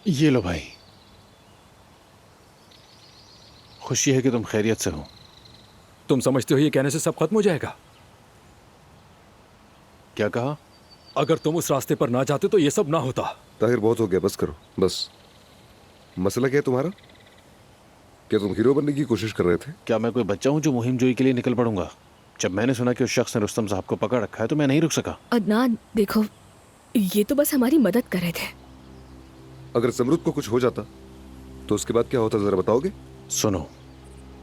ये लो भाई। खुशी है कि तुम खैरियत से हो। तुम समझते हो ये कहने से सब खत्म हो जाएगा? क्या कहा? अगर तुम उस रास्ते पर ना जाते तो ये सब ना होता। ताहिर, बहुत हो गया, बस करो बस। मसला क्या है तुम्हारा? क्या तुम हीरो बनने की कोशिश कर रहे थे? क्या मैं कोई बच्चा हूं जो मुहिम जोई के लिए निकल पड़ूंगा? जब मैंने सुना कि उस शख्स ने रुस्तम साहब को पकड़ रखा है तो मैं नहीं रुक सका। अदनान देखो, ये तो बस हमारी मदद कर रहे थे। अगर जमरुद को कुछ हो जाता तो उसके बाद क्या होता, जरा बताओगे? सुनो,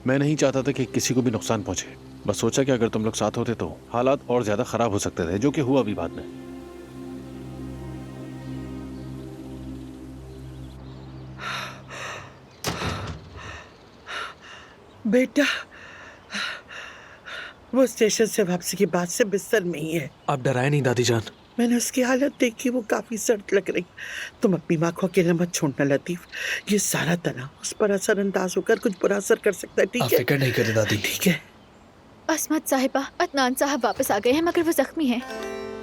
मैं नहीं चाहता था कि किसी को भी नुकसान पहुंचे। बस सोचा कि अगर तुम लोग साथ होते तो हालात और ज्यादा खराब हो सकते थे, जो कि हुआ भी बाद में। बेटा, वो स्टेशन से वापसी के बाद से बिस्तर में ही है। आप डराए नहीं दादी जान। मैंने उसकी हालत देखी, वो काफी सर्द लग रही। तुम अपनी माँ को अकेला मत छोड़ना लतीफ। ये सारा तनाव उस पर असरअंदाज होकर कुछ बुरा असर कर सकता है। ठीक है? फिक्र नहीं करें दादी। ठीक है। असमत साहिबा, अदनान साहब वापस आ गए हैं मगर वो जख्मी हैं।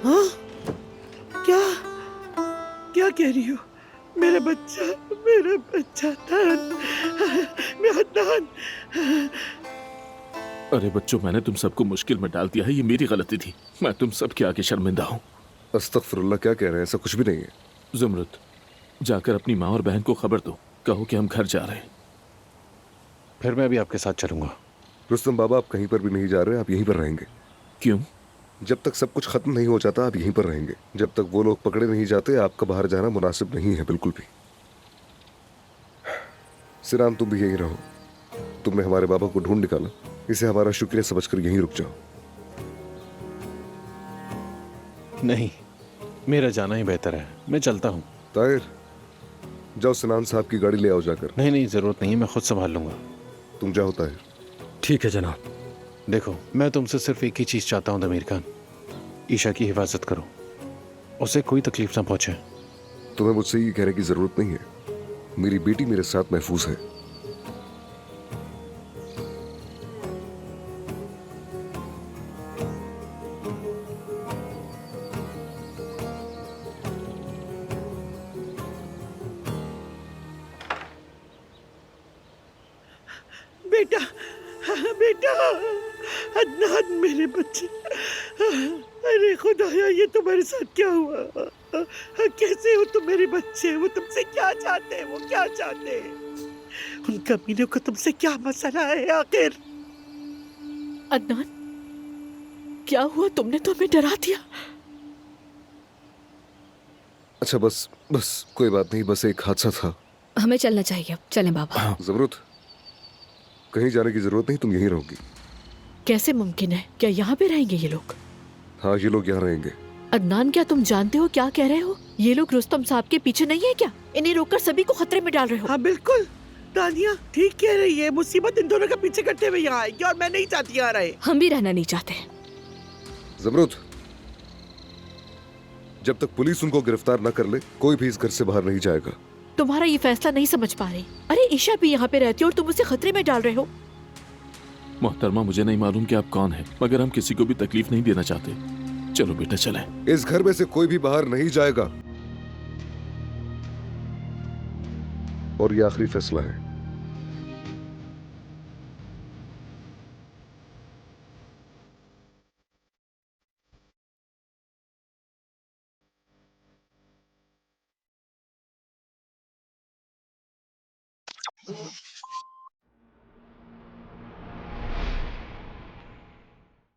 हाँ? क्या क्या कह रही हो? मेरा बच्चा अदनान। अरे बच्चों, मैंने तुम सबको मुश्किल में डाल दिया है, ये मेरी गलती थी। मैं तुम सबके आगे शर्मिंदा हूँ। अस्तगफिरुल्लाह, क्या कह रहे हैं? ऐसा कुछ भी नहीं है। ज़ुमरुद, जाकर अपनी माँ और बहन को खबर दो, कहो कि हम घर जा रहे हैं। फिर मैं भी आपके साथ चलूंगा। रुस्तम बाबा, आप कहीं पर भी नहीं जा रहे, आप यहीं पर रहेंगे। क्यों? जब तक सब कुछ खत्म नहीं हो जाता आप यहीं पर रहेंगे। जब तक वो लोग पकड़े नहीं जाते आपका बाहर जाना मुनासिब नहीं है, बिल्कुल भी। सिरान, तुम भी यहीं रहो। तुमने हमारे बाबा को ढूंढ निकाला, इसे हमारा शुक्रिया समझकर यहीं रुक जाओ। नहीं, मेरा जाना ही बेहतर है। मैं चलता हूँ। ताहिर, जाओ सिनान साहब की गाड़ी ले आओ जाकर। नहीं नहीं, जरूरत नहीं है, मैं खुद संभाल लूंगा। तुम जाओ ताहिर। ठीक है जनाब। देखो, मैं तुमसे सिर्फ एक ही चीज चाहता हूँ दमीर खान, ईशा की हिफाजत करो, उसे कोई तकलीफ ना पहुंचे। तुम्हें मुझसे ये कहने की जरूरत नहीं है, मेरी बेटी मेरे साथ महफूज है। बेटा, बेटा, अदनान मेरे बच्चे। अरे खुदाया, ये तुम्हारे साथ क्या हुआ? कैसे हो तुम मेरे बच्चे? वो तुमसे क्या चाहते हैं? वो क्या चाहते हैं? उन कमीनों को तुमसे क्या मसला है आखिर? अदनान, क्या हुआ? तुमने तो हमें डरा दिया। अच्छा बस बस, कोई बात नहीं, बस एक हादसा था। हमें चलना चाहिए, अब चलें बाबा। जमरुद, कहीं जाने की जरूरत नहीं, तुम यहीं रहोगी। कैसे मुमकिन है? क्या यहाँ पे रहेंगे ये लोग? हाँ, ये लोग यहाँ रहेंगे। अदनान, क्या तुम जानते हो क्या कह रहे हो? ये लोग रुस्तम साहब के पीछे नहीं है क्या? इन्हें रोककर सभी को खतरे में डाल रहे हो। हाँ बिल्कुल, दानिया ठीक कह रही है। मुसीबत इन दोनों का पीछे करते हुए यहाँ आएगी और मैं नहीं चाहती यहाँ रहे। हम भी रहना नहीं चाहते। जमरुद, जब तक पुलिस उनको गिरफ्तार न कर ले कोई भी इस घर से बाहर नहीं जाएगा। तुम्हारा ये फैसला नहीं समझ पा रही। अरे ईशा भी यहाँ पे रहती है और तुम उसे खतरे में डाल रहे हो। मोहतरमा, मुझे नहीं मालूम कि आप कौन हैं, मगर हम किसी को भी तकलीफ नहीं देना चाहते। चलो बेटा, चलें। इस घर में से कोई भी बाहर नहीं जाएगा, और ये आखिरी फैसला है।